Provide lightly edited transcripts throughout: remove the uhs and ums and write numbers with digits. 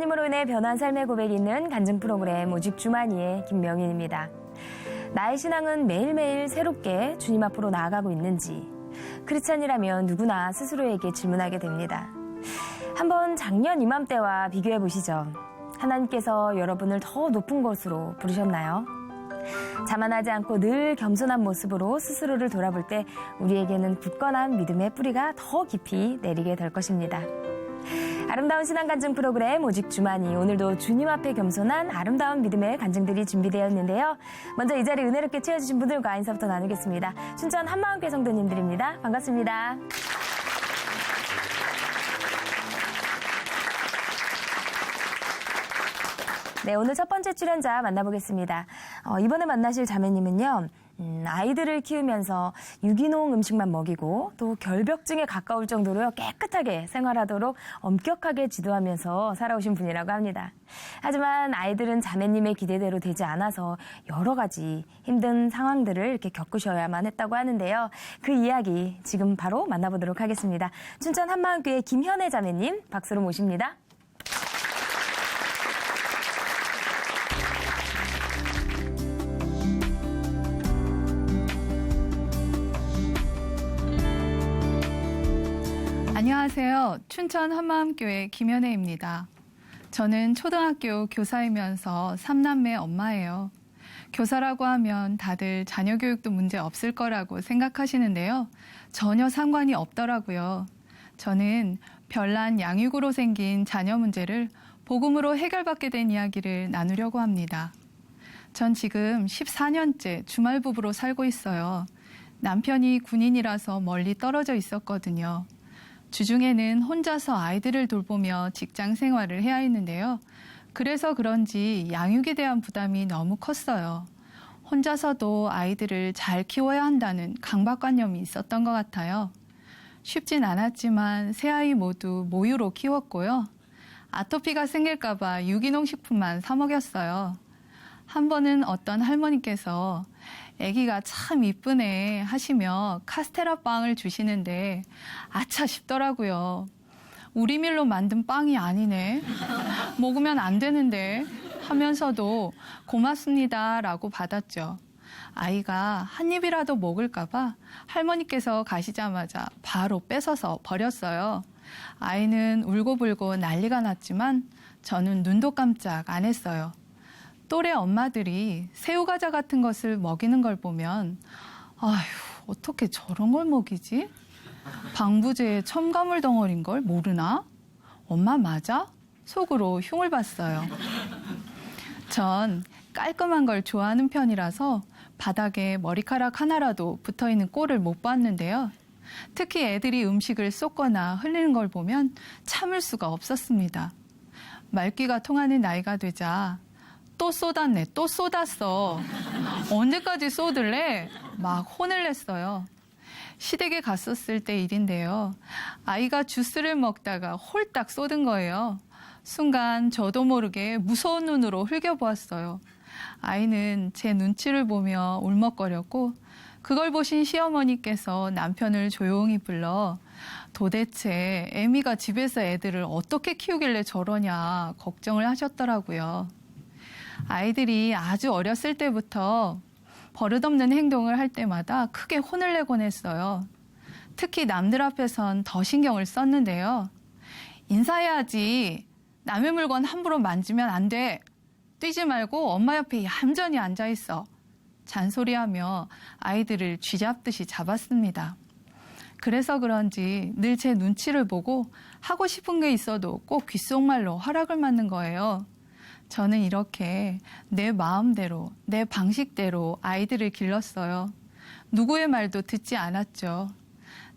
하나님으로 인해 변한 삶의 고백이 있는 간증 프로그램 오직 주만이의 김명인입니다. 나의 신앙은 매일매일 새롭게 주님 앞으로 나아가고 있는지 크리스찬이라면 누구나 스스로에게 질문하게 됩니다. 한번 작년 이맘때와 비교해 보시죠. 하나님께서 여러분을 더 높은 곳으로 부르셨나요? 자만하지 않고 늘 겸손한 모습으로 스스로를 돌아볼 때 우리에게는 굳건한 믿음의 뿌리가 더 깊이 내리게 될 것입니다. 아름다운 신앙 간증 프로그램 오직 주만이, 오늘도 주님 앞에 겸손한 아름다운 믿음의 간증들이 준비되어 있는데요. 먼저 이 자리 은혜롭게 채워주신 분들과 인사부터 나누겠습니다. 춘천 한마음교회 성도님들입니다. 반갑습니다. 네, 오늘 첫 번째 출연자 만나보겠습니다. 이번에 만나실 자매님은요, 아이들을 키우면서 유기농 음식만 먹이고 또 결벽증에 가까울 정도로 깨끗하게 생활하도록 엄격하게 지도하면서 살아오신 분이라고 합니다. 하지만 아이들은 자매님의 기대대로 되지 않아서 여러 가지 힘든 상황들을 이렇게 겪으셔야만 했다고 하는데요. 그 이야기 지금 바로 만나보도록 하겠습니다. 춘천 한마음교회 김현애 자매님 박수로 모십니다. 안녕하세요. 춘천 한마음교회 김현애입니다. 저는 초등학교 교사이면서 3남매 엄마예요. 교사라고 하면 다들 자녀 교육도 문제 없을 거라고 생각하시는데요. 전혀 상관이 없더라고요. 저는 별난 양육으로 생긴 자녀 문제를 복음으로 해결받게 된 이야기를 나누려고 합니다. 전 지금 14년째 주말 부부로 살고 있어요. 남편이 군인이라서 멀리 떨어져 있었거든요. 주중에는 혼자서 아이들을 돌보며 직장 생활을 해야 했는데요. 그래서 그런지 양육에 대한 부담이 너무 컸어요. 혼자서도 아이들을 잘 키워야 한다는 강박관념이 있었던 것 같아요. 쉽진 않았지만 세 아이 모두 모유로 키웠고요. 아토피가 생길까봐 유기농 식품만 사 먹였어요. 한 번은 어떤 할머니께서 아기가 참 이쁘네 하시며 카스테라 빵을 주시는데 아차 싶더라고요. 우리 밀로 만든 빵이 아니네. 먹으면 안 되는데 하면서도 고맙습니다 라고 받았죠. 아이가 한 입이라도 먹을까봐 할머니께서 가시자마자 바로 뺏어서 버렸어요. 아이는 울고불고 난리가 났지만 저는 눈도 깜짝 안 했어요. 또래 엄마들이 새우과자 같은 것을 먹이는 걸 보면 아휴, 어떻게 저런 걸 먹이지? 방부제에 첨가물 덩어리인 걸 모르나? 엄마 맞아? 속으로 흉을 봤어요. 전 깔끔한 걸 좋아하는 편이라서 바닥에 머리카락 하나라도 붙어있는 꼴을 못 봤는데요. 특히 애들이 음식을 쏟거나 흘리는 걸 보면 참을 수가 없었습니다. 말귀가 통하는 나이가 되자 또 쏟았네, 또 쏟았어. 언제까지 쏟을래? 막 혼을 냈어요. 시댁에 갔었을 때 일인데요. 아이가 주스를 먹다가 홀딱 쏟은 거예요. 순간 저도 모르게 무서운 눈으로 흘겨보았어요. 아이는 제 눈치를 보며 울먹거렸고 그걸 보신 시어머니께서 남편을 조용히 불러 도대체 애미가 집에서 애들을 어떻게 키우길래 저러냐 걱정을 하셨더라고요. 아이들이 아주 어렸을 때부터 버릇없는 행동을 할 때마다 크게 혼을 내곤 했어요. 특히 남들 앞에선 더 신경을 썼는데요. 인사해야지. 남의 물건 함부로 만지면 안 돼. 뛰지 말고 엄마 옆에 얌전히 앉아 있어. 잔소리하며 아이들을 쥐잡듯이 잡았습니다. 그래서 그런지 늘 제 눈치를 보고 하고 싶은 게 있어도 꼭 귓속말로 허락을 맞는 거예요. 저는 이렇게 내 마음대로, 내 방식대로 아이들을 길렀어요. 누구의 말도 듣지 않았죠.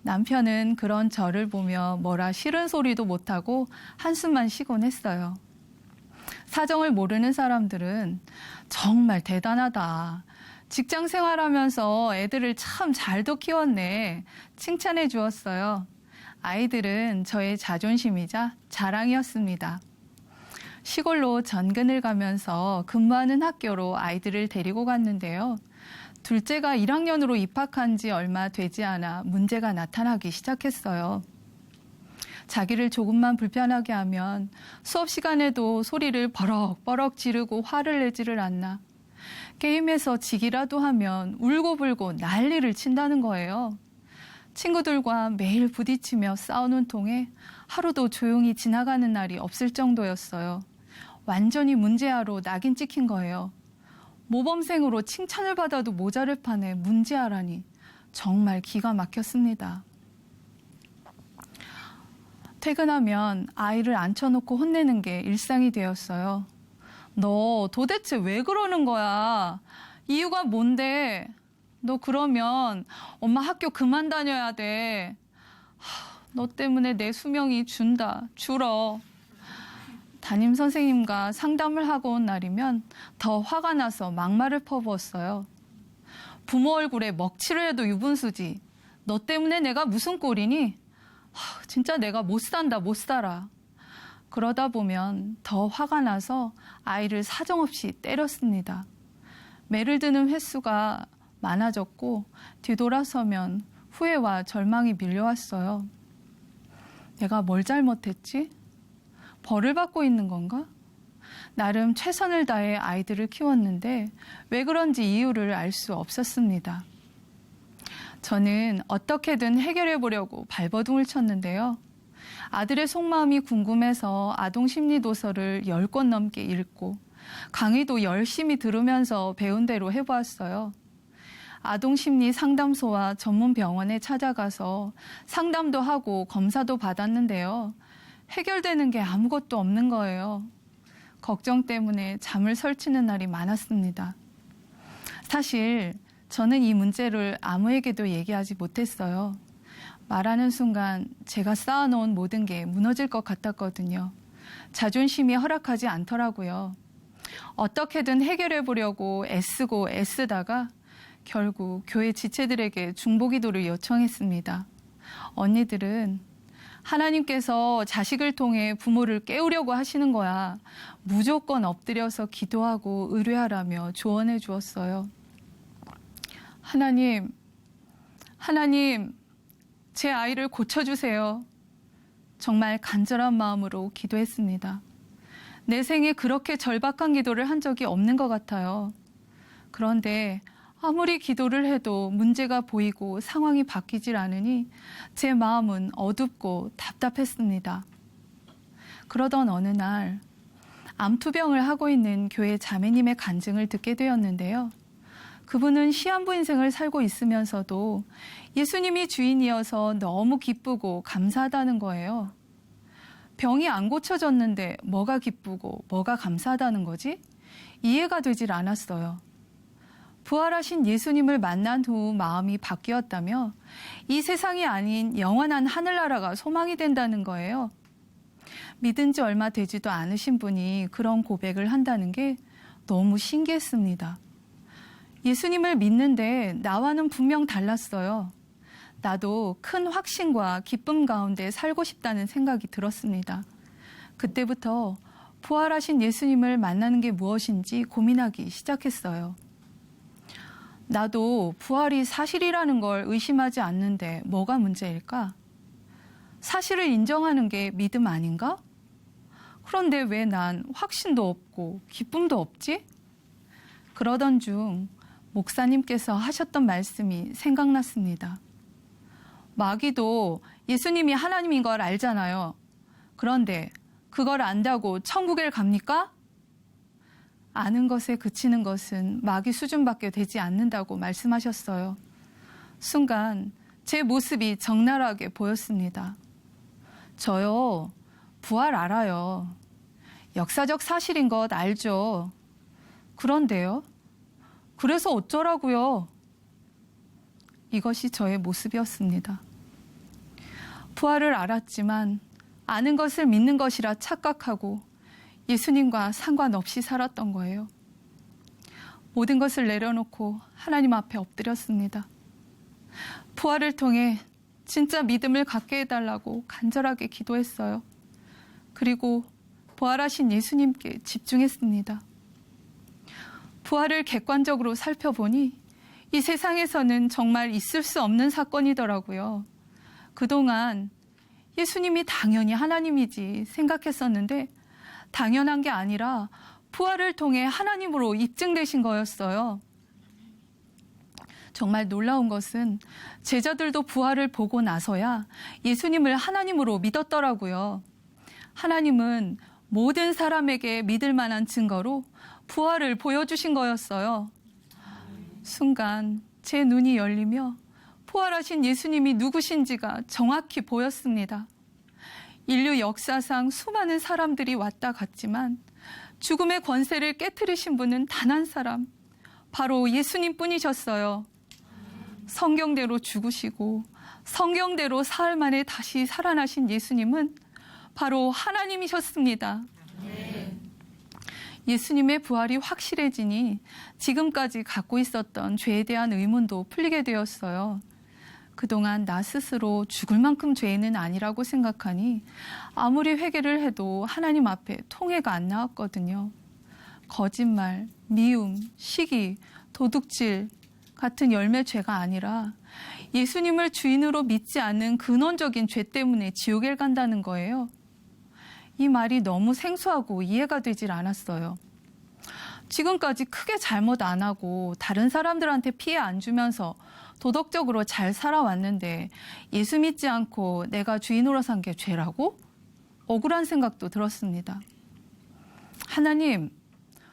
남편은 그런 저를 보며 뭐라 싫은 소리도 못하고 한숨만 쉬곤 했어요. 사정을 모르는 사람들은 정말 대단하다. 직장 생활하면서 애들을 참 잘도 키웠네. 칭찬해 주었어요. 아이들은 저의 자존심이자 자랑이었습니다. 시골로 전근을 가면서 근무하는 학교로 아이들을 데리고 갔는데요. 둘째가 1학년으로 입학한 지 얼마 되지 않아 문제가 나타나기 시작했어요. 자기를 조금만 불편하게 하면 수업 시간에도 소리를 버럭버럭 지르고 화를 내지를 않나. 게임에서 지기라도 하면 울고불고 난리를 친다는 거예요. 친구들과 매일 부딪히며 싸우는 통에 하루도 조용히 지나가는 날이 없을 정도였어요. 완전히 문제아로 낙인 찍힌 거예요. 모범생으로 칭찬을 받아도 모자를 판에 문제아라니 정말 기가 막혔습니다. 퇴근하면 아이를 앉혀놓고 혼내는 게 일상이 되었어요. 너 도대체 왜 그러는 거야? 이유가 뭔데? 너 그러면 엄마 학교 그만 다녀야 돼. 너 때문에 내 수명이 줄어. 담임 선생님과 상담을 하고 온 날이면 더 화가 나서 막말을 퍼부었어요. 부모 얼굴에 먹칠을 해도 유분수지. 너 때문에 내가 무슨 꼴이니? 진짜 내가 못 살아. 그러다 보면 더 화가 나서 아이를 사정없이 때렸습니다. 매를 드는 횟수가 많아졌고 뒤돌아서면 후회와 절망이 밀려왔어요. 내가 뭘 잘못했지? 벌을 받고 있는 건가? 나름 최선을 다해 아이들을 키웠는데 왜 그런지 이유를 알 수 없었습니다. 저는 어떻게든 해결해 보려고 발버둥을 쳤는데요. 아들의 속마음이 궁금해서 아동심리도서를 10권 넘게 읽고 강의도 열심히 들으면서 배운 대로 해보았어요. 아동심리 상담소와 전문 병원에 찾아가서 상담도 하고 검사도 받았는데요. 해결되는 게 아무것도 없는 거예요. 걱정 때문에 잠을 설치는 날이 많았습니다. 사실 저는 이 문제를 아무에게도 얘기하지 못했어요. 말하는 순간 제가 쌓아놓은 모든 게 무너질 것 같았거든요. 자존심이 허락하지 않더라고요. 어떻게든 해결해 보려고 애쓰다가 결국 교회 지체들에게 중보기도를 요청했습니다. 언니들은 하나님께서 자식을 통해 부모를 깨우려고 하시는 거야. 무조건 엎드려서 기도하고 의뢰하라며 조언해 주었어요. 하나님, 제 아이를 고쳐주세요. 정말 간절한 마음으로 기도했습니다. 내 생에 그렇게 절박한 기도를 한 적이 없는 것 같아요. 그런데 아무리 기도를 해도 문제가 보이고 상황이 바뀌질 않으니 제 마음은 어둡고 답답했습니다. 그러던 어느 날 암투병을 하고 있는 교회 자매님의 간증을 듣게 되었는데요. 그분은 시한부 인생을 살고 있으면서도 예수님이 주인이어서 너무 기쁘고 감사하다는 거예요. 병이 안 고쳐졌는데 뭐가 기쁘고 뭐가 감사하다는 거지? 이해가 되질 않았어요. 부활하신 예수님을 만난 후 마음이 바뀌었다며 이 세상이 아닌 영원한 하늘나라가 소망이 된다는 거예요. 믿은 지 얼마 되지도 않으신 분이 그런 고백을 한다는 게 너무 신기했습니다. 예수님을 믿는데 나와는 분명 달랐어요. 나도 큰 확신과 기쁨 가운데 살고 싶다는 생각이 들었습니다. 그때부터 부활하신 예수님을 만나는 게 무엇인지 고민하기 시작했어요. 나도 부활이 사실이라는 걸 의심하지 않는데 뭐가 문제일까? 사실을 인정하는 게 믿음 아닌가? 그런데 왜 난 확신도 없고 기쁨도 없지? 그러던 중 목사님께서 하셨던 말씀이 생각났습니다. 마귀도 예수님이 하나님인 걸 알잖아요. 그런데 그걸 안다고 천국에 갑니까? 아는 것에 그치는 것은 마귀 수준밖에 되지 않는다고 말씀하셨어요. 순간 제 모습이 적나라하게 보였습니다. 저요, 부활 알아요. 역사적 사실인 것 알죠. 그런데요? 그래서 어쩌라고요? 이것이 저의 모습이었습니다. 부활을 알았지만 아는 것을 믿는 것이라 착각하고 예수님과 상관없이 살았던 거예요. 모든 것을 내려놓고 하나님 앞에 엎드렸습니다. 부활을 통해 진짜 믿음을 갖게 해달라고 간절하게 기도했어요. 그리고 부활하신 예수님께 집중했습니다. 부활을 객관적으로 살펴보니 이 세상에서는 정말 있을 수 없는 사건이더라고요. 그동안 예수님이 당연히 하나님이지 생각했었는데 당연한 게 아니라 부활을 통해 하나님으로 입증되신 거였어요. 정말 놀라운 것은 제자들도 부활을 보고 나서야 예수님을 하나님으로 믿었더라고요. 하나님은 모든 사람에게 믿을 만한 증거로 부활을 보여주신 거였어요. 순간 제 눈이 열리며 부활하신 예수님이 누구신지가 정확히 보였습니다. 인류 역사상 수많은 사람들이 왔다 갔지만 죽음의 권세를 깨트리신 분은 단 한 사람, 바로 예수님 뿐이셨어요. 성경대로 죽으시고 성경대로 사흘 만에 다시 살아나신 예수님은 바로 하나님이셨습니다. 예수님의 부활이 확실해지니 지금까지 갖고 있었던 죄에 대한 의문도 풀리게 되었어요. 그동안 나 스스로 죽을 만큼 죄인은 아니라고 생각하니 아무리 회개를 해도 하나님 앞에 통해가 안 나왔거든요. 거짓말, 미움, 시기, 도둑질 같은 열매 죄가 아니라 예수님을 주인으로 믿지 않는 근원적인 죄 때문에 지옥에 간다는 거예요. 이 말이 너무 생소하고 이해가 되질 않았어요. 지금까지 크게 잘못 안 하고 다른 사람들한테 피해 안 주면서 도덕적으로 잘 살아왔는데 예수 믿지 않고 내가 주인으로 산 게 죄라고? 억울한 생각도 들었습니다. 하나님,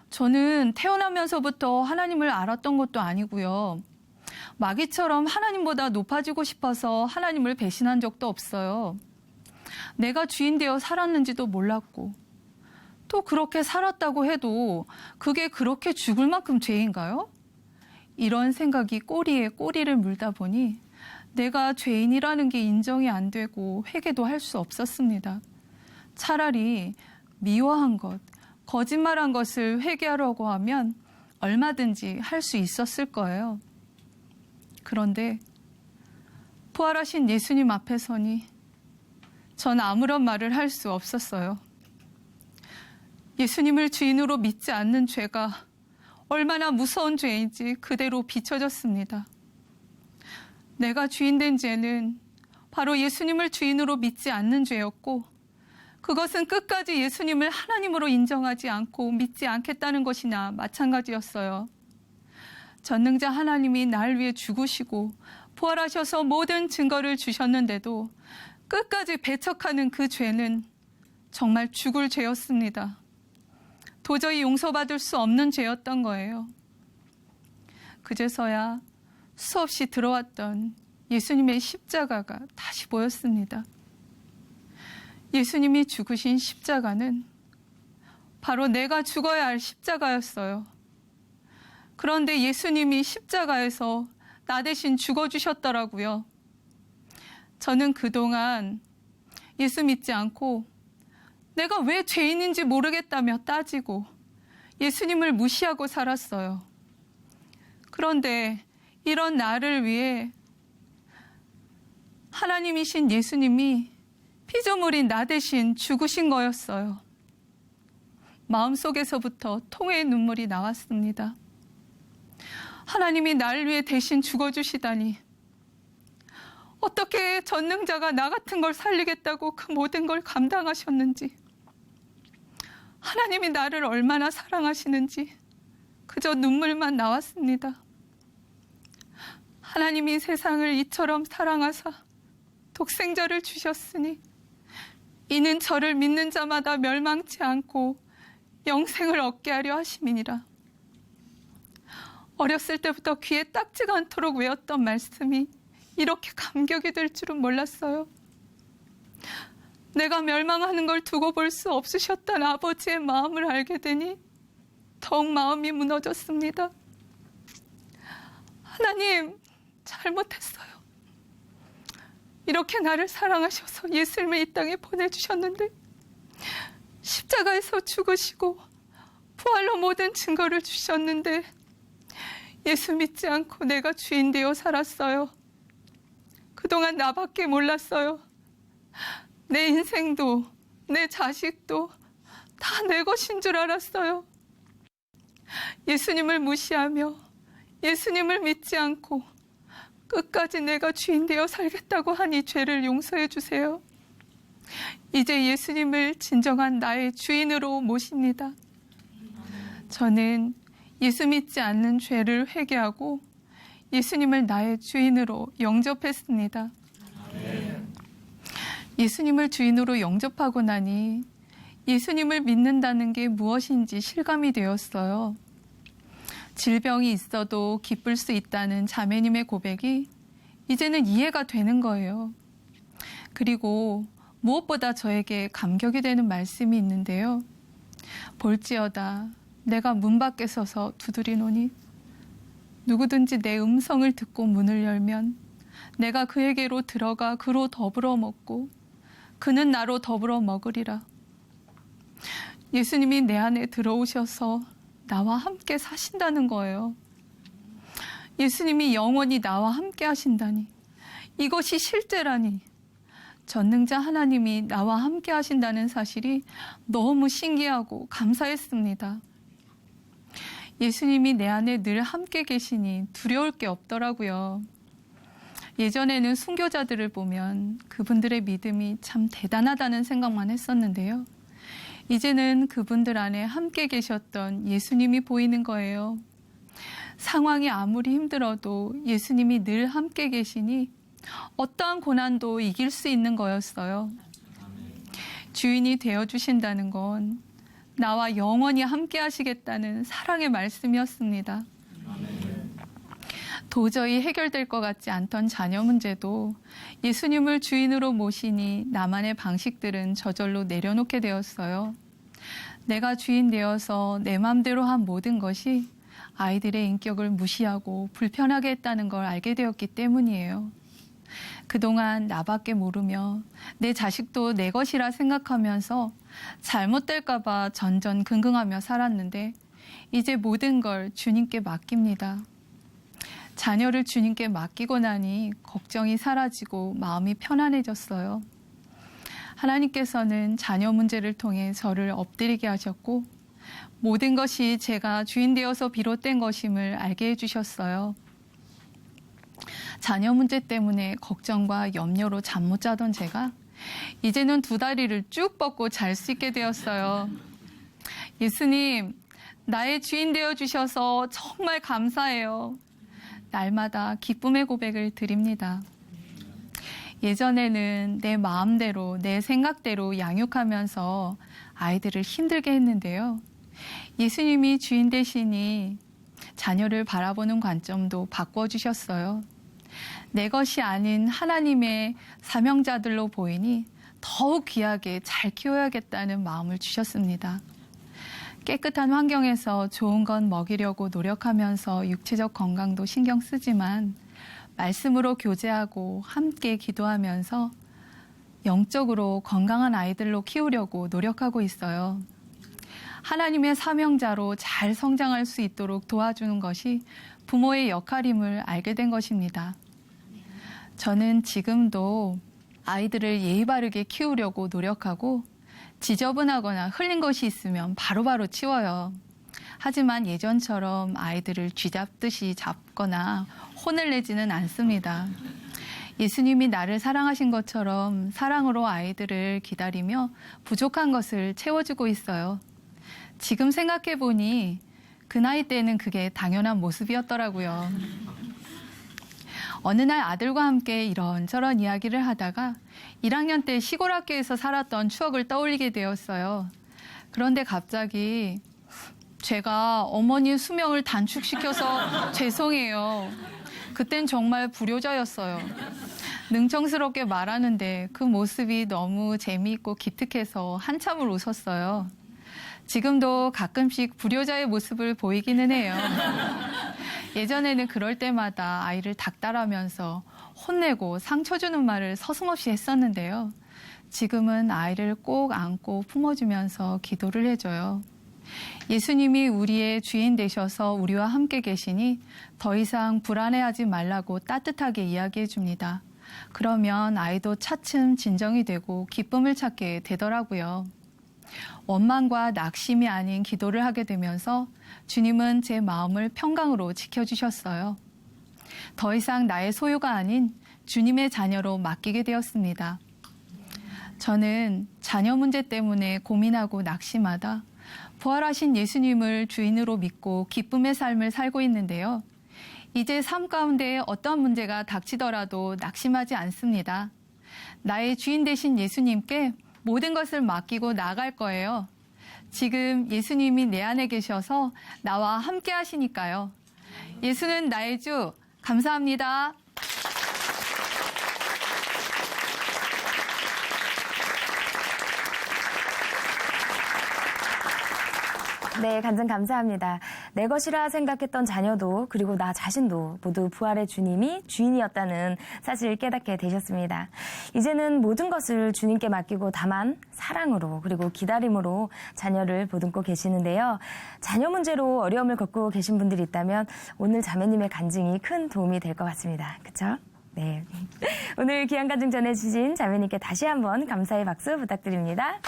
저는 태어나면서부터 하나님을 알았던 것도 아니고요. 마귀처럼 하나님보다 높아지고 싶어서 하나님을 배신한 적도 없어요. 내가 주인 되어 살았는지도 몰랐고 또 그렇게 살았다고 해도 그게 그렇게 죽을 만큼 죄인가요? 이런 생각이 꼬리에 꼬리를 물다 보니 내가 죄인이라는 게 인정이 안 되고 회개도 할 수 없었습니다. 차라리 미워한 것, 거짓말한 것을 회개하려고 하면 얼마든지 할 수 있었을 거예요. 그런데 부활하신 예수님 앞에 서니 전 아무런 말을 할 수 없었어요. 예수님을 주인으로 믿지 않는 죄가 얼마나 무서운 죄인지 그대로 비춰졌습니다. 내가 주인된 죄는 바로 예수님을 주인으로 믿지 않는 죄였고 그것은 끝까지 예수님을 하나님으로 인정하지 않고 믿지 않겠다는 것이나 마찬가지였어요. 전능자 하나님이 날 위해 죽으시고 부활하셔서 모든 증거를 주셨는데도 끝까지 배척하는 그 죄는 정말 죽을 죄였습니다. 도저히 용서받을 수 없는 죄였던 거예요. 그제서야 수없이 들어왔던 예수님의 십자가가 다시 보였습니다. 예수님이 죽으신 십자가는 바로 내가 죽어야 할 십자가였어요. 그런데 예수님이 십자가에서 나 대신 죽어주셨더라고요. 저는 그동안 예수 믿지 않고 내가 왜 죄인인지 모르겠다며 따지고 예수님을 무시하고 살았어요. 그런데 이런 나를 위해 하나님이신 예수님이 피조물인 나 대신 죽으신 거였어요. 마음속에서부터 통회의 눈물이 나왔습니다. 하나님이 날 위해 대신 죽어주시다니 어떻게 전능자가 나 같은 걸 살리겠다고 그 모든 걸 감당하셨는지, 하나님이 나를 얼마나 사랑하시는지 그저 눈물만 나왔습니다. 하나님이 세상을 이처럼 사랑하사 독생자를 주셨으니 이는 저를 믿는 자마다 멸망치 않고 영생을 얻게 하려 하심이니라. 어렸을 때부터 귀에 딱지가 않도록 외웠던 말씀이 이렇게 감격이 될 줄은 몰랐어요. 내가 멸망하는 걸 두고 볼 수 없으셨다는 아버지의 마음을 알게 되니 더욱 마음이 무너졌습니다. 하나님, 잘못했어요. 이렇게 나를 사랑하셔서 예수님을 이 땅에 보내주셨는데 십자가에서 죽으시고 부활로 모든 증거를 주셨는데 예수 믿지 않고 내가 주인 되어 살았어요. 그동안 나밖에 몰랐어요. 내 인생도 내 자식도 다 내 것인 줄 알았어요. 예수님을 무시하며 예수님을 믿지 않고 끝까지 내가 주인 되어 살겠다고 한 이 죄를 용서해 주세요. 이제 예수님을 진정한 나의 주인으로 모십니다. 저는 예수 믿지 않는 죄를 회개하고 예수님을 나의 주인으로 영접했습니다. 예수님을 주인으로 영접하고 나니 예수님을 믿는다는 게 무엇인지 실감이 되었어요. 질병이 있어도 기쁠 수 있다는 자매님의 고백이 이제는 이해가 되는 거예요. 그리고 무엇보다 저에게 감격이 되는 말씀이 있는데요. 볼지어다 내가 문 밖에 서서 두드리노니 누구든지 내 음성을 듣고 문을 열면 내가 그에게로 들어가 그로 더불어 먹고 그는 나로 더불어 먹으리라. 예수님이 내 안에 들어오셔서 나와 함께 사신다는 거예요. 예수님이 영원히 나와 함께 하신다니, 이것이 실제라니, 전능자 하나님이 나와 함께 하신다는 사실이 너무 신기하고 감사했습니다. 예수님이 내 안에 늘 함께 계시니 두려울 게 없더라고요. 예전에는 순교자들을 보면 그분들의 믿음이 참 대단하다는 생각만 했었는데요. 이제는 그분들 안에 함께 계셨던 예수님이 보이는 거예요. 상황이 아무리 힘들어도 예수님이 늘 함께 계시니 어떠한 고난도 이길 수 있는 거였어요. 주인이 되어주신다는 건 나와 영원히 함께 하시겠다는 사랑의 말씀이었습니다. 도저히 해결될 것 같지 않던 자녀 문제도 예수님을 주인으로 모시니 나만의 방식들은 저절로 내려놓게 되었어요. 내가 주인 되어서 내 맘대로 한 모든 것이 아이들의 인격을 무시하고 불편하게 했다는 걸 알게 되었기 때문이에요. 그동안 나밖에 모르며 내 자식도 내 것이라 생각하면서 잘못될까 봐 전전긍긍하며 살았는데 이제 모든 걸 주님께 맡깁니다. 자녀를 주님께 맡기고 나니 걱정이 사라지고 마음이 편안해졌어요. 하나님께서는 자녀 문제를 통해 저를 엎드리게 하셨고 모든 것이 제가 주인 되어서 비롯된 것임을 알게 해주셨어요. 자녀 문제 때문에 걱정과 염려로 잠 못 자던 제가 이제는 두 다리를 쭉 뻗고 잘 수 있게 되었어요. 예수님, 나의 주인 되어주셔서 정말 감사해요. 날마다 기쁨의 고백을 드립니다. 예전에는 내 마음대로, 내 생각대로 양육하면서 아이들을 힘들게 했는데요. 예수님이 주인 되시니 자녀를 바라보는 관점도 바꿔주셨어요. 내 것이 아닌 하나님의 사명자들로 보이니 더욱 귀하게 잘 키워야겠다는 마음을 주셨습니다. 깨끗한 환경에서 좋은 건 먹이려고 노력하면서 육체적 건강도 신경 쓰지만 말씀으로 교제하고 함께 기도하면서 영적으로 건강한 아이들로 키우려고 노력하고 있어요. 하나님의 사명자로 잘 성장할 수 있도록 도와주는 것이 부모의 역할임을 알게 된 것입니다. 저는 지금도 아이들을 예의 바르게 키우려고 노력하고 지저분하거나 흘린 것이 있으면 바로바로 치워요. 하지만 예전처럼 아이들을 쥐잡듯이 잡거나 혼을 내지는 않습니다. 예수님이 나를 사랑하신 것처럼 사랑으로 아이들을 기다리며 부족한 것을 채워주고 있어요. 지금 생각해보니 그 나이 때는 그게 당연한 모습이었더라고요. 어느 날 아들과 함께 이런저런 이야기를 하다가 1학년 때 시골 학교에서 살았던 추억을 떠올리게 되었어요. 그런데 갑자기 제가 어머니 수명을 단축시켜서 죄송해요. 그땐 정말 불효자였어요. 능청스럽게 말하는데 그 모습이 너무 재미있고 기특해서 한참을 웃었어요. 지금도 가끔씩 불효자의 모습을 보이기는 해요. 예전에는 그럴 때마다 아이를 닥달하면서 혼내고 상처 주는 말을 서슴없이 했었는데요. 지금은 아이를 꼭 안고 품어주면서 기도를 해줘요. 예수님이 우리의 주인 되셔서 우리와 함께 계시니 더 이상 불안해하지 말라고 따뜻하게 이야기해 줍니다. 그러면 아이도 차츰 진정이 되고 기쁨을 찾게 되더라고요. 원망과 낙심이 아닌 기도를 하게 되면서 주님은 제 마음을 평강으로 지켜주셨어요. 더 이상 나의 소유가 아닌 주님의 자녀로 맡기게 되었습니다. 저는 자녀 문제 때문에 고민하고 낙심하다 부활하신 예수님을 주인으로 믿고 기쁨의 삶을 살고 있는데요. 이제 삶 가운데 어떤 문제가 닥치더라도 낙심하지 않습니다. 나의 주인 되신 예수님께 모든 것을 맡기고 나아갈 거예요. 지금 예수님이 내 안에 계셔서 나와 함께 하시니까요. 예수는 나의 주, 감사합니다. 네, 간증 감사합니다. 내 것이라 생각했던 자녀도 그리고 나 자신도 모두 부활의 주님이 주인이었다는 사실을 깨닫게 되셨습니다. 이제는 모든 것을 주님께 맡기고 다만 사랑으로 그리고 기다림으로 자녀를 보듬고 계시는데요. 자녀 문제로 어려움을 겪고 계신 분들이 있다면 오늘 자매님의 간증이 큰 도움이 될 것 같습니다. 그렇죠? 네. 오늘 귀한 간증 전해주신 자매님께 다시 한번 감사의 박수 부탁드립니다.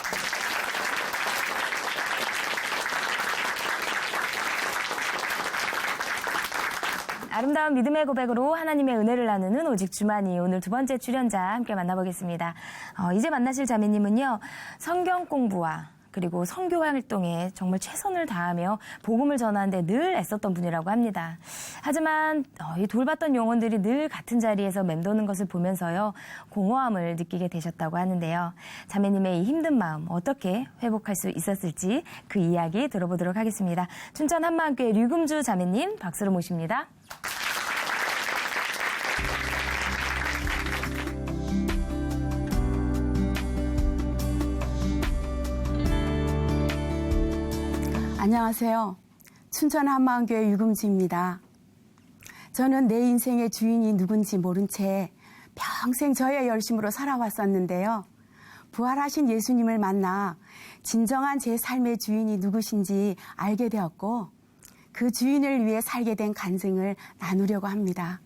아름다운 믿음의 고백으로 하나님의 은혜를 나누는 오직 주만이 오늘 두 번째 출연자 함께 만나보겠습니다. 이제 만나실 자매님은요. 성경 공부와 그리고 선교 활동에 정말 최선을 다하며 복음을 전하는데 늘 애썼던 분이라고 합니다. 하지만 이 돌봤던 영혼들이 늘 같은 자리에서 맴도는 것을 보면서요. 공허함을 느끼게 되셨다고 하는데요. 자매님의 이 힘든 마음 어떻게 회복할 수 있었을지 그 이야기 들어보도록 하겠습니다. 춘천 한마음교회 류금주 자매님 박수로 모십니다. 안녕하세요. 춘천 한마음교회 유금주입니다. 저는 내 인생의 주인이 누군지 모른 채 평생 저의 열심으로 살아왔었는데요. 부활하신 예수님을 만나 진정한 제 삶의 주인이 누구신지 알게 되었고 그 주인을 위해 살게 된 간증을 나누려고 합니다.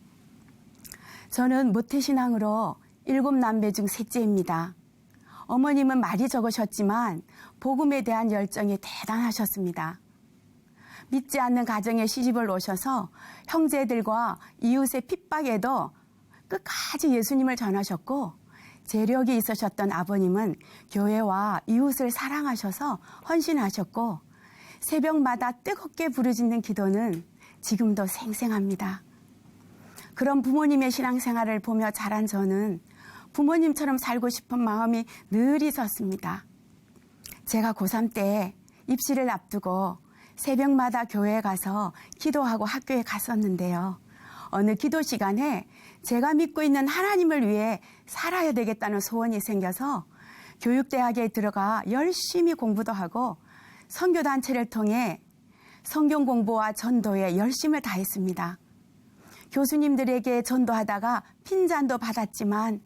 저는 모태신앙으로 7남매 중 셋째입니다. 어머님은 말이 적으셨지만 복음에 대한 열정이 대단하셨습니다. 믿지 않는 가정에 시집을 오셔서 형제들과 이웃의 핍박에도 끝까지 예수님을 전하셨고 재력이 있으셨던 아버님은 교회와 이웃을 사랑하셔서 헌신하셨고 새벽마다 뜨겁게 부르짖는 기도는 지금도 생생합니다. 그런 부모님의 신앙생활을 보며 자란 저는 부모님처럼 살고 싶은 마음이 늘 있었습니다. 제가 고3 때 입시를 앞두고 새벽마다 교회에 가서 기도하고 학교에 갔었는데요. 어느 기도 시간에 제가 믿고 있는 하나님을 위해 살아야 되겠다는 소원이 생겨서 교육대학에 들어가 열심히 공부도 하고 선교단체를 통해 성경 공부와 전도에 열심을 다했습니다. 교수님들에게 전도하다가 핀잔도 받았지만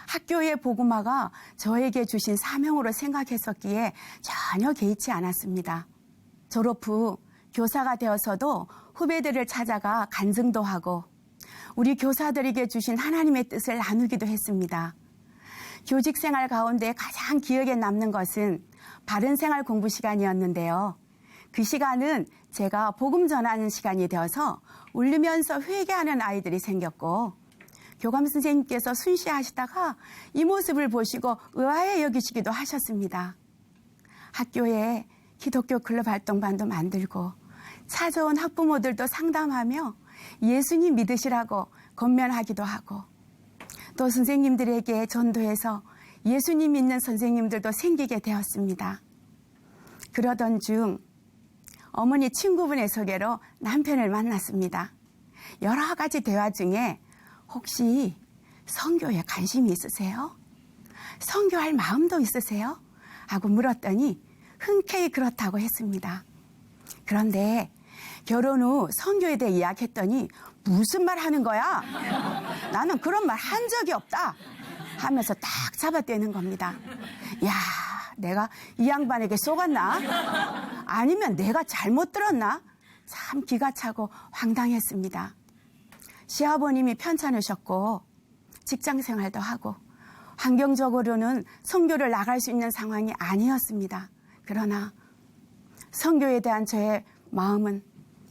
학교의 복음화가 저에게 주신 사명으로 생각했었기에 전혀 개의치 않았습니다. 졸업 후 교사가 되어서도 후배들을 찾아가 간증도 하고 우리 교사들에게 주신 하나님의 뜻을 나누기도 했습니다. 교직 생활 가운데 가장 기억에 남는 것은 바른 생활 공부 시간이었는데요. 그 시간은 제가 복음 전하는 시간이 되어서 울면서 회개하는 아이들이 생겼고 교감 선생님께서 순시하시다가 이 모습을 보시고 의아해 여기시기도 하셨습니다. 학교에 기독교 클럽 활동반도 만들고 찾아온 학부모들도 상담하며 예수님 믿으시라고 권면하기도 하고 또 선생님들에게 전도해서 예수님 믿는 선생님들도 생기게 되었습니다. 그러던 중 어머니 친구분의 소개로 남편을 만났습니다. 여러 가지 대화 중에 혹시 선교에 관심이 있으세요? 선교할 마음도 있으세요? 하고 물었더니 흔쾌히 그렇다고 했습니다. 그런데 결혼 후 선교에 대해 이야기했더니 무슨 말 하는 거야? 나는 그런 말 한 적이 없다 하면서 딱 잡아떼는 겁니다. 야, 내가 이 양반에게 속았나? 아니면 내가 잘못 들었나? 참 기가 차고 황당했습니다. 시아버님이 편찮으셨고 직장 생활도 하고 환경적으로는 선교를 나갈 수 있는 상황이 아니었습니다. 그러나 선교에 대한 저의 마음은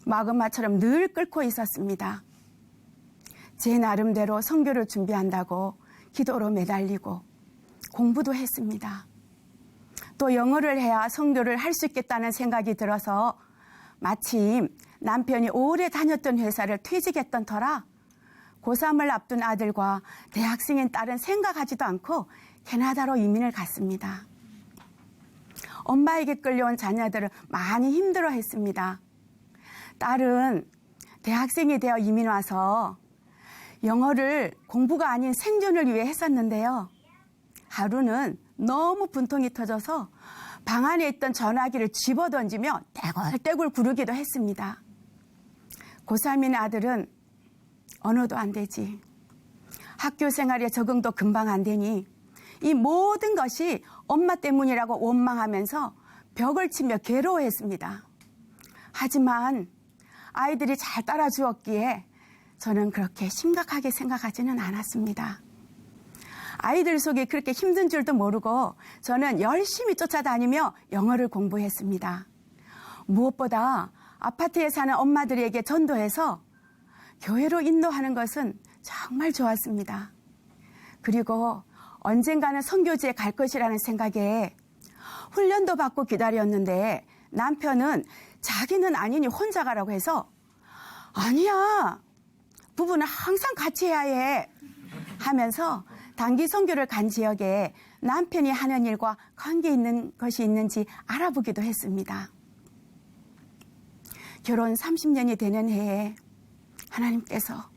마그마처럼 늘 끓고 있었습니다. 제 나름대로 선교를 준비한다고 기도로 매달리고 공부도 했습니다. 또 영어를 해야 선교를 할 수 있겠다는 생각이 들어서 마침 남편이 오래 다녔던 회사를 퇴직했던 터라 고3을 앞둔 아들과 대학생인 딸은 생각하지도 않고 캐나다로 이민을 갔습니다. 엄마에게 끌려온 자녀들은 많이 힘들어했습니다. 딸은 대학생이 되어 이민 와서 영어를 공부가 아닌 생존을 위해 했었는데요. 하루는 너무 분통이 터져서 방 안에 있던 전화기를 집어던지며 떼굴떼굴 구르기도 했습니다. 고3인 아들은 언어도 안 되지, 학교 생활에 적응도 금방 안 되니 이 모든 것이 엄마 때문이라고 원망하면서 벽을 치며 괴로워했습니다. 하지만 아이들이 잘 따라주었기에 저는 그렇게 심각하게 생각하지는 않았습니다. 아이들 속에 그렇게 힘든 줄도 모르고 저는 열심히 쫓아다니며 영어를 공부했습니다. 무엇보다 아파트에 사는 엄마들에게 전도해서 교회로 인도하는 것은 정말 좋았습니다. 그리고 언젠가는 선교지에 갈 것이라는 생각에 훈련도 받고 기다렸는데 남편은 자기는 아니니 혼자 가라고 해서 아니야, 부부는 항상 같이 해야 해 하면서 단기 선교를 간 지역에 남편이 하는 일과 관계 있는 것이 있는지 알아보기도 했습니다. 결혼 30년이 되는 해에 하나님께서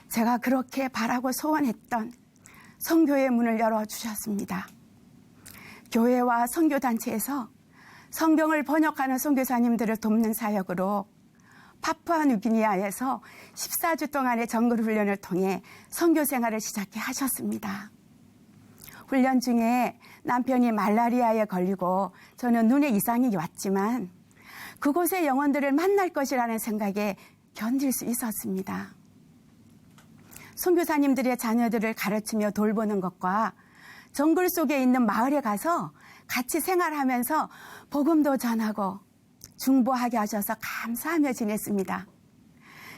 제가 그렇게 바라고 소원했던 선교의 문을 열어주셨습니다. 교회와 선교단체에서 성경을 번역하는 선교사님들을 돕는 사역으로 파푸아뉴기니아에서 14주 동안의 정글 훈련을 통해 선교 생활을 시작해 하셨습니다. 훈련 중에 남편이 말라리아에 걸리고 저는 눈에 이상이 왔지만 그곳의 영혼들을 만날 것이라는 생각에 견딜 수 있었습니다. 선교사님들의 자녀들을 가르치며 돌보는 것과 정글 속에 있는 마을에 가서 같이 생활하면서 복음도 전하고 중보하게 하셔서 감사하며 지냈습니다.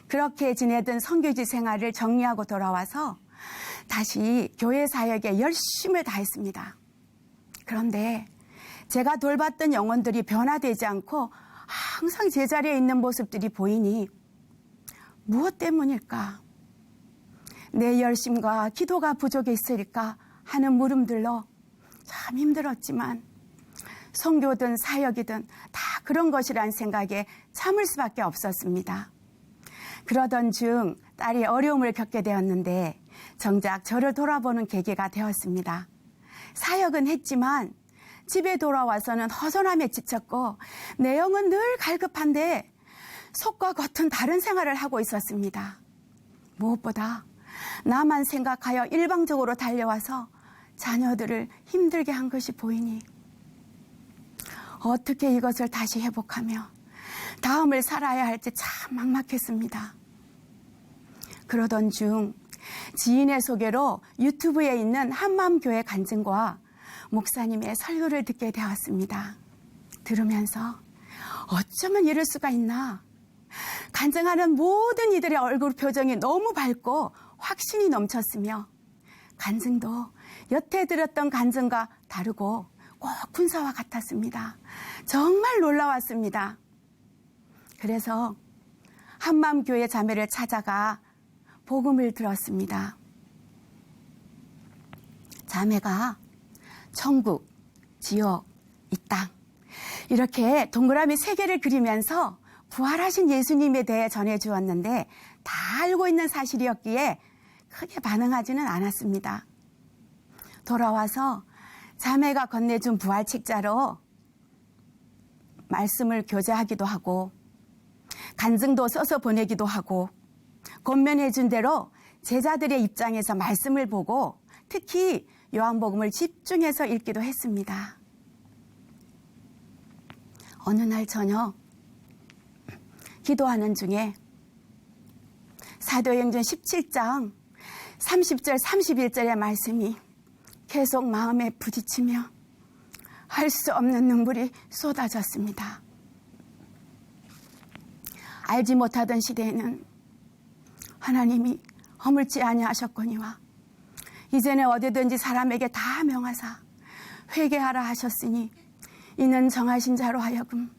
그렇게 지내던 선교지 생활을 정리하고 돌아와서 다시 교회 사역에 열심을 다했습니다. 그런데 제가 돌봤던 영혼들이 변화되지 않고 항상 제자리에 있는 모습들이 보이니 무엇 때문일까? 내 열심과 기도가 부족했을까 하는 물음들로 참 힘들었지만 선교든 사역이든 다 그런 것이란 생각에 참을 수밖에 없었습니다. 그러던 중 딸이 어려움을 겪게 되었는데 정작 저를 돌아보는 계기가 되었습니다. 사역은 했지만 집에 돌아와서는 허전함에 지쳤고 내 영은 늘 갈급한데 속과 겉은 다른 생활을 하고 있었습니다. 무엇보다 나만 생각하여 일방적으로 달려와서 자녀들을 힘들게 한 것이 보이니 어떻게 이것을 다시 회복하며 다음을 살아야 할지 참 막막했습니다. 그러던 중 지인의 소개로 유튜브에 있는 한마음교회 간증과 목사님의 설교를 듣게 되었습니다. 들으면서 어쩌면 이럴 수가 있나. 간증하는 모든 이들의 얼굴 표정이 너무 밝고 확신이 넘쳤으며 간증도 여태 들었던 간증과 다르고 꼭 군사와 같았습니다. 정말 놀라웠습니다. 그래서 한마음교회 자매를 찾아가 복음을 들었습니다. 자매가 천국, 지옥, 이 땅 이렇게 동그라미 3개를 그리면서 부활하신 예수님에 대해 전해주었는데 다 알고 있는 사실이었기에 크게 반응하지는 않았습니다. 돌아와서 자매가 건네준 부활 책자로 말씀을 교제하기도 하고 간증도 써서 보내기도 하고 권면해준 대로 제자들의 입장에서 말씀을 보고 특히 요한복음을 집중해서 읽기도 했습니다. 어느 날 저녁 기도하는 중에 사도행전 17장 30절 31절의 말씀이 계속 마음에 부딪히며 할 수 없는 눈물이 쏟아졌습니다. 알지 못하던 시대에는 하나님이 허물지 아니하셨거니와 이제는 어디든지 사람에게 다 명하사 회개하라 하셨으니 이는 정하신 자로 하여금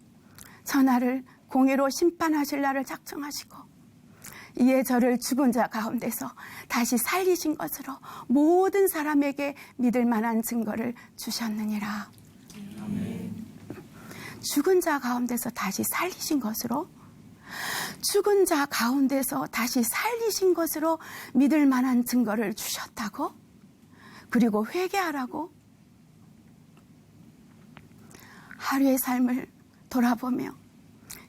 전하를 공의로 심판하실 날을 작정하시고 이에 저를 죽은 자 가운데서 다시 살리신 것으로 모든 사람에게 믿을 만한 증거를 주셨느니라. 죽은 자 가운데서 다시 살리신 것으로, 죽은 자 가운데서 다시 살리신 것으로 믿을 만한 증거를 주셨다고? 그리고 회개하라고? 하루의 삶을 돌아보며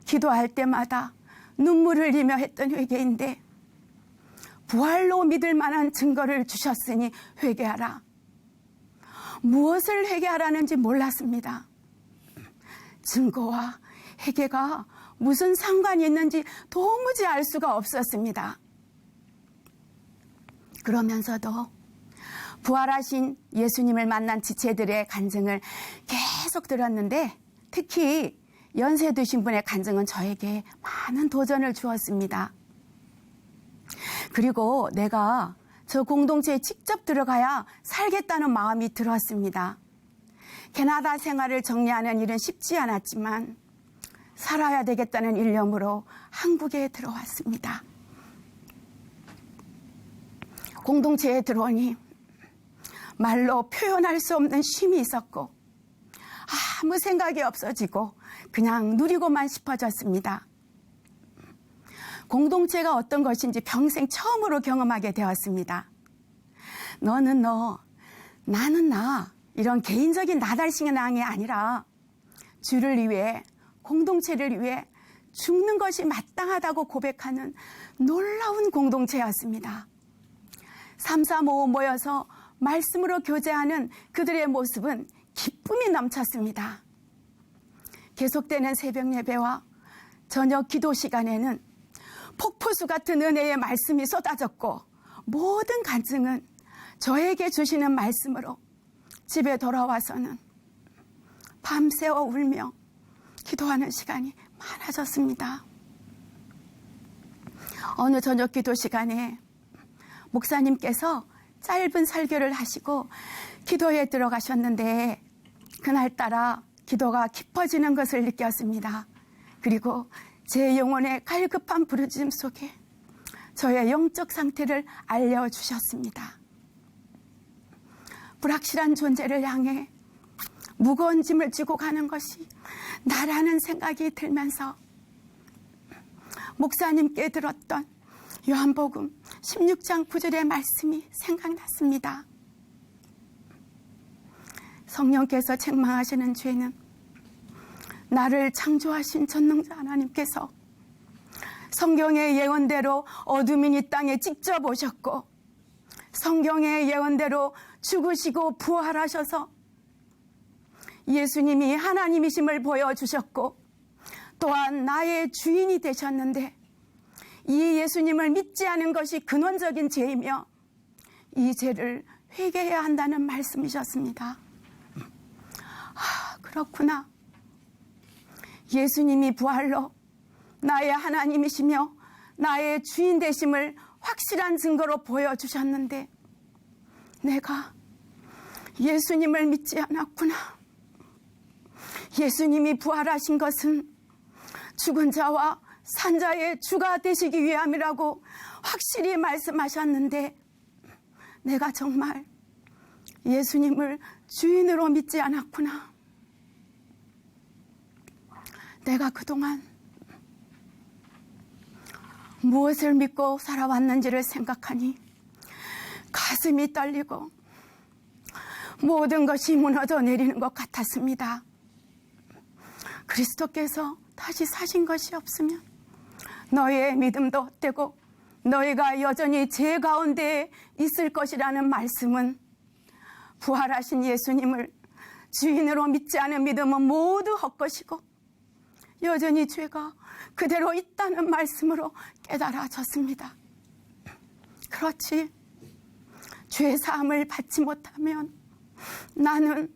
기도할 때마다 눈물을 흘리며 했던 회개인데 부활로 믿을 만한 증거를 주셨으니 회개하라. 무엇을 회개하라는지 몰랐습니다. 증거와 회개가 무슨 상관이 있는지 도무지 알 수가 없었습니다. 그러면서도 부활하신 예수님을 만난 지체들의 간증을 계속 들었는데 특히 연세 드신 분의 간증은 저에게 많은 도전을 주었습니다. 그리고 내가 저 공동체에 직접 들어가야 살겠다는 마음이 들었습니다. 캐나다 생활을 정리하는 일은 쉽지 않았지만 살아야 되겠다는 일념으로 한국에 들어왔습니다. 공동체에 들어오니 말로 표현할 수 없는 쉼이 있었고 아무 생각이 없어지고 그냥 누리고만 싶어졌습니다. 공동체가 어떤 것인지 평생 처음으로 경험하게 되었습니다. 너는 너, 나는 나, 이런 개인적인 나달신앙이 아니라 주를 위해, 공동체를 위해 죽는 것이 마땅하다고 고백하는 놀라운 공동체였습니다. 3, 4, 5 모여서 말씀으로 교제하는 그들의 모습은 기쁨이 넘쳤습니다. 계속되는 새벽 예배와 저녁 기도 시간에는 폭포수 같은 은혜의 말씀이 쏟아졌고 모든 간증은 저에게 주시는 말씀으로 집에 돌아와서는 밤새워 울며 기도하는 시간이 많아졌습니다. 어느 저녁 기도 시간에 목사님께서 짧은 설교를 하시고 기도에 들어가셨는데 그날따라 기도가 깊어지는 것을 느꼈습니다. 그리고 제 영혼의 갈급한 부르짖음 속에 저의 영적 상태를 알려주셨습니다. 불확실한 존재를 향해 무거운 짐을 지고 가는 것이 나라는 생각이 들면서 목사님께 들었던 요한복음 16장 9절의 말씀이 생각났습니다. 성령께서 책망하시는 죄는 나를 창조하신 전능자 하나님께서 성경의 예언대로 어둠인 이 땅에 직접 오셨고 성경의 예언대로 죽으시고 부활하셔서 예수님이 하나님이심을 보여주셨고 또한 나의 주인이 되셨는데 이 예수님을 믿지 않은 것이 근원적인 죄이며 이 죄를 회개해야 한다는 말씀이셨습니다. 그렇구나. 예수님이 부활로 나의 하나님이시며 나의 주인 되심을 확실한 증거로 보여주셨는데 내가 예수님을 믿지 않았구나. 예수님이 부활하신 것은 죽은 자와 산 자의 주가 되시기 위함이라고 확실히 말씀하셨는데 내가 정말 예수님을 주인으로 믿지 않았구나. 내가 그동안 무엇을 믿고 살아왔는지를 생각하니 가슴이 떨리고 모든 것이 무너져 내리는 것 같았습니다. 그리스도께서 다시 사신 것이 없으면 너의 믿음도 헛되고 너희가 여전히 죄 가운데 있을 것이라는 말씀은 부활하신 예수님을 주인으로 믿지 않은 믿음은 모두 헛것이고 여전히 죄가 그대로 있다는 말씀으로 깨달아졌습니다. 그렇지. 죄 사함을 받지 못하면 나는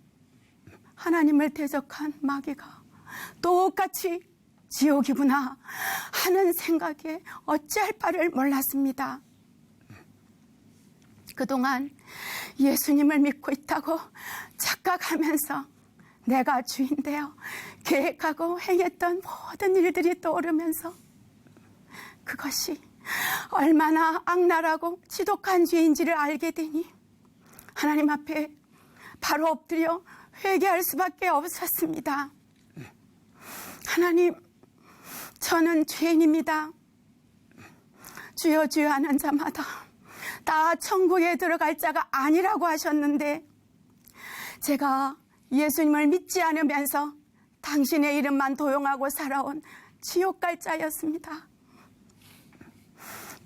하나님을 대적한 마귀가 똑같이 지옥이구나 하는 생각에 어찌할 바를 몰랐습니다. 그동안 예수님을 믿고 있다고 착각하면서 내가 주인 되어 계획하고 행했던 모든 일들이 떠오르면서 그것이 얼마나 악랄하고 지독한 죄인지를 알게 되니 하나님 앞에 바로 엎드려 회개할 수밖에 없었습니다. 하나님, 저는 죄인입니다. 주여 주여 하는 자마다 다 천국에 들어갈 자가 아니라고 하셨는데 제가 예수님을 믿지 않으면서 당신의 이름만 도용하고 살아온 지옥 갈 자였습니다.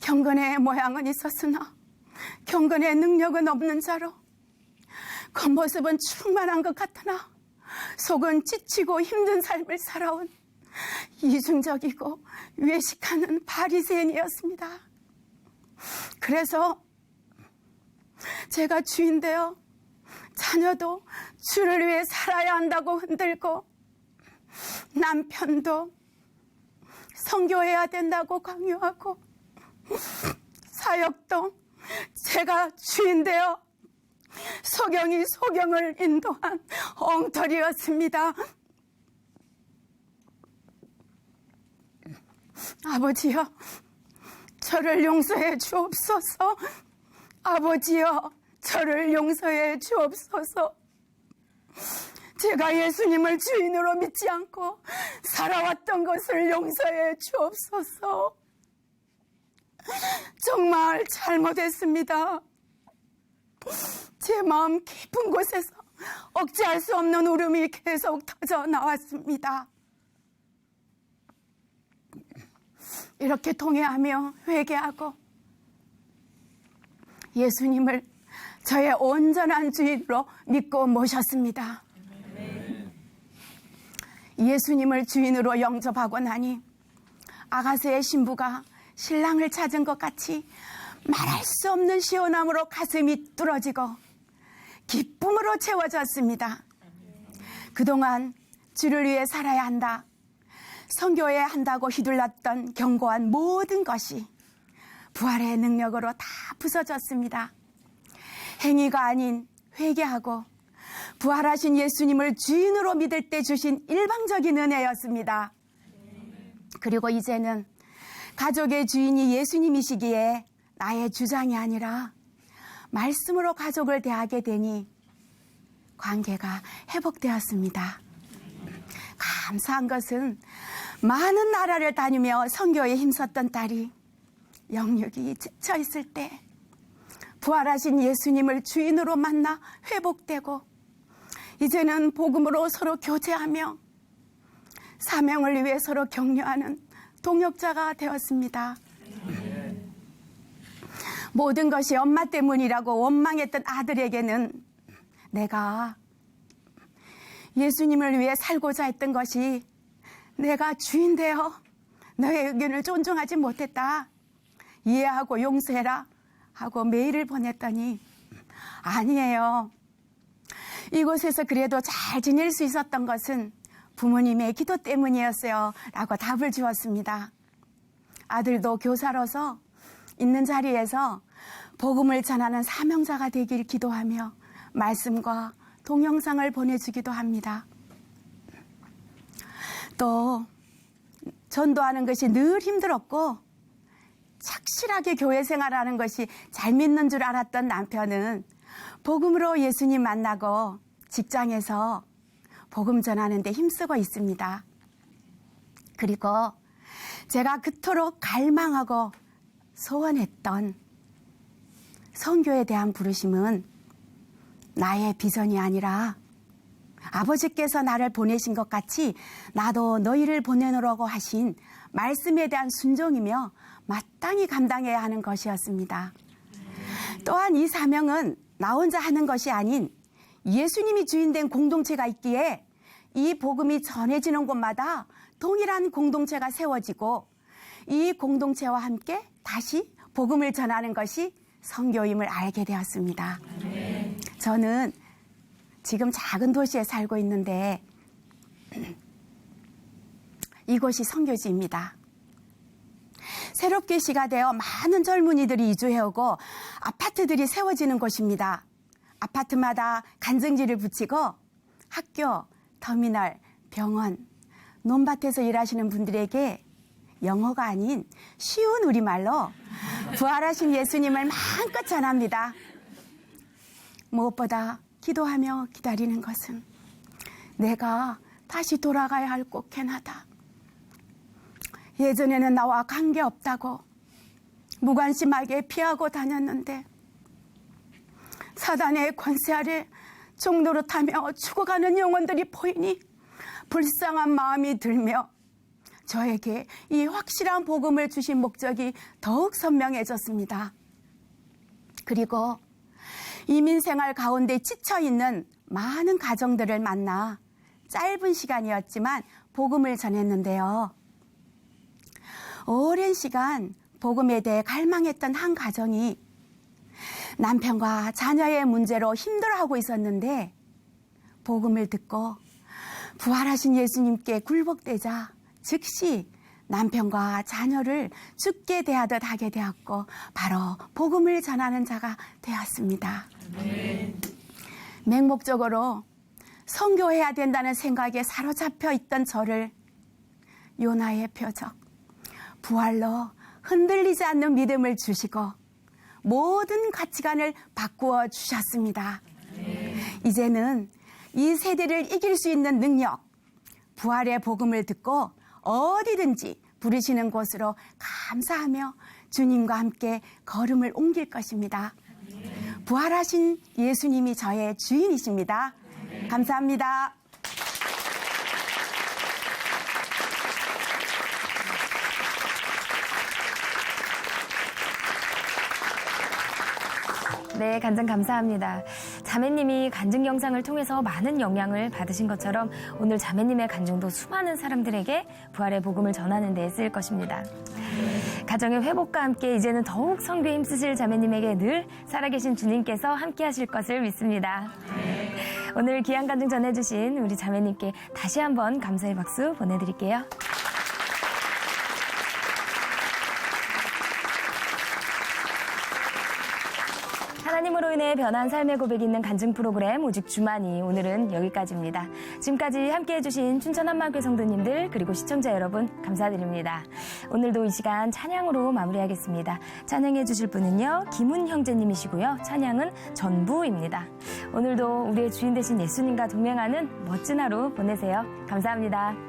경건의 모양은 있었으나 경건의 능력은 없는 자로 겉모습은 충만한 것 같으나 속은 지치고 힘든 삶을 살아온 이중적이고 외식하는 바리새인이었습니다. 그래서 제가 주인 되어 자녀도 주를 위해 살아야 한다고 흔들고 남편도 선교해야 된다고 강요하고 사역도 제가 주인 되어 소경이 소경을 인도한 엉터리였습니다. 아버지여, 저를 용서해 주옵소서. 아버지여, 저를 용서해 주옵소서. 제가 예수님을 주인으로 믿지 않고 살아왔던 것을 용서해 주옵소서. 정말 잘못했습니다. 제 마음 깊은 곳에서 억제할 수 없는 울음이 계속 터져 나왔습니다. 이렇게 통회하며 회개하고 예수님을 저의 온전한 주인으로 믿고 모셨습니다. 예수님을 주인으로 영접하고 나니 아가새의 신부가 신랑을 찾은 것 같이 말할 수 없는 시원함으로 가슴이 뚫어지고 기쁨으로 채워졌습니다. 그동안 주를 위해 살아야 한다, 선교해야 한다고 휘둘렀던 경고한 모든 것이 부활의 능력으로 다 부서졌습니다. 행위가 아닌 회개하고 부활하신 예수님을 주인으로 믿을 때 주신 일방적인 은혜였습니다. 그리고 이제는 가족의 주인이 예수님이시기에 나의 주장이 아니라 말씀으로 가족을 대하게 되니 관계가 회복되었습니다. 감사한 것은 많은 나라를 다니며 선교에 힘썼던 딸이 영육이 지쳐있을 때 부활하신 예수님을 주인으로 만나 회복되고 이제는 복음으로 서로 교제하며 사명을 위해 서로 격려하는 동역자가 되었습니다. 모든 것이 엄마 때문이라고 원망했던 아들에게는 내가 예수님을 위해 살고자 했던 것이 내가 주인 되어 너의 의견을 존중하지 못했다, 이해하고 용서해라 하고 메일을 보냈더니 아니에요, 이곳에서 그래도 잘 지낼 수 있었던 것은 부모님의 기도 때문이었어요 라고 답을 주었습니다. 아들도 교사로서 있는 자리에서 복음을 전하는 사명자가 되길 기도하며 말씀과 동영상을 보내주기도 합니다. 또 전도하는 것이 늘 힘들었고 착실하게 교회 생활하는 것이 잘 믿는 줄 알았던 남편은 복음으로 예수님 만나고 직장에서 복음 전하는 데 힘쓰고 있습니다. 그리고 제가 그토록 갈망하고 소원했던 선교에 대한 부르심은 나의 비전이 아니라 아버지께서 나를 보내신 것 같이 나도 너희를 보내노라고 하신 말씀에 대한 순종이며 마땅히 감당해야 하는 것이었습니다. 또한 이 사명은 나 혼자 하는 것이 아닌 예수님이 주인된 공동체가 있기에 이 복음이 전해지는 곳마다 동일한 공동체가 세워지고 이 공동체와 함께 다시 복음을 전하는 것이 선교임을 알게 되었습니다. 저는 지금 작은 도시에 살고 있는데 이곳이 선교지입니다. 새롭게 시가 되어 많은 젊은이들이 이주해오고 아파트들이 세워지는 곳입니다. 아파트마다 간증지를 붙이고 학교, 터미널, 병원, 논밭에서 일하시는 분들에게 영어가 아닌 쉬운 우리말로 부활하신 예수님을 마음껏 전합니다. 무엇보다 기도하며 기다리는 것은 내가 다시 돌아가야 할 꽃캐나다. 예전에는 나와 관계없다고 무관심하게 피하고 다녔는데 사단의 권세 아래 종로로 타며 죽어가는 영혼들이 보이니 불쌍한 마음이 들며 저에게 이 확실한 복음을 주신 목적이 더욱 선명해졌습니다. 그리고 이민생활 가운데 지쳐있는 많은 가정들을 만나 짧은 시간이었지만 복음을 전했는데요. 오랜 시간 복음에 대해 갈망했던 한 가정이 남편과 자녀의 문제로 힘들어하고 있었는데 복음을 듣고 부활하신 예수님께 굴복되자 즉시 남편과 자녀를 죽게 대하듯 하게 되었고 바로 복음을 전하는 자가 되었습니다. 맹목적으로 선교해야 된다는 생각에 사로잡혀 있던 저를 요나의 표적, 부활로 흔들리지 않는 믿음을 주시고 모든 가치관을 바꾸어 주셨습니다. 이제는 이 세대를 이길 수 있는 능력, 부활의 복음을 듣고 어디든지 부르시는 곳으로 감사하며 주님과 함께 걸음을 옮길 것입니다. 부활하신 예수님이 저의 주인이십니다. 감사합니다. 네, 간증 감사합니다. 자매님이 간증 영상을 통해서 많은 영향을 받으신 것처럼 오늘 자매님의 간증도 수많은 사람들에게 부활의 복음을 전하는 데 쓰일 것입니다. 가정의 회복과 함께 이제는 더욱 선교에 힘쓰실 자매님에게 늘 살아계신 주님께서 함께 하실 것을 믿습니다. 오늘 귀한 간증 전해주신 우리 자매님께 다시 한번 감사의 박수 보내드릴게요. 하나님으로 인해 변한 삶의 고백이 있는 간증 프로그램 오직 주만이 오늘은 여기까지입니다. 지금까지 함께해 주신 춘천 한마교회 성도님들 그리고 시청자 여러분 감사드립니다. 오늘도 이 시간 찬양으로 마무리하겠습니다. 찬양해 주실 분은요 김훈 형제님이시고요. 찬양은 전부입니다. 오늘도 우리의 주인 되신 예수님과 동행하는 멋진 하루 보내세요. 감사합니다.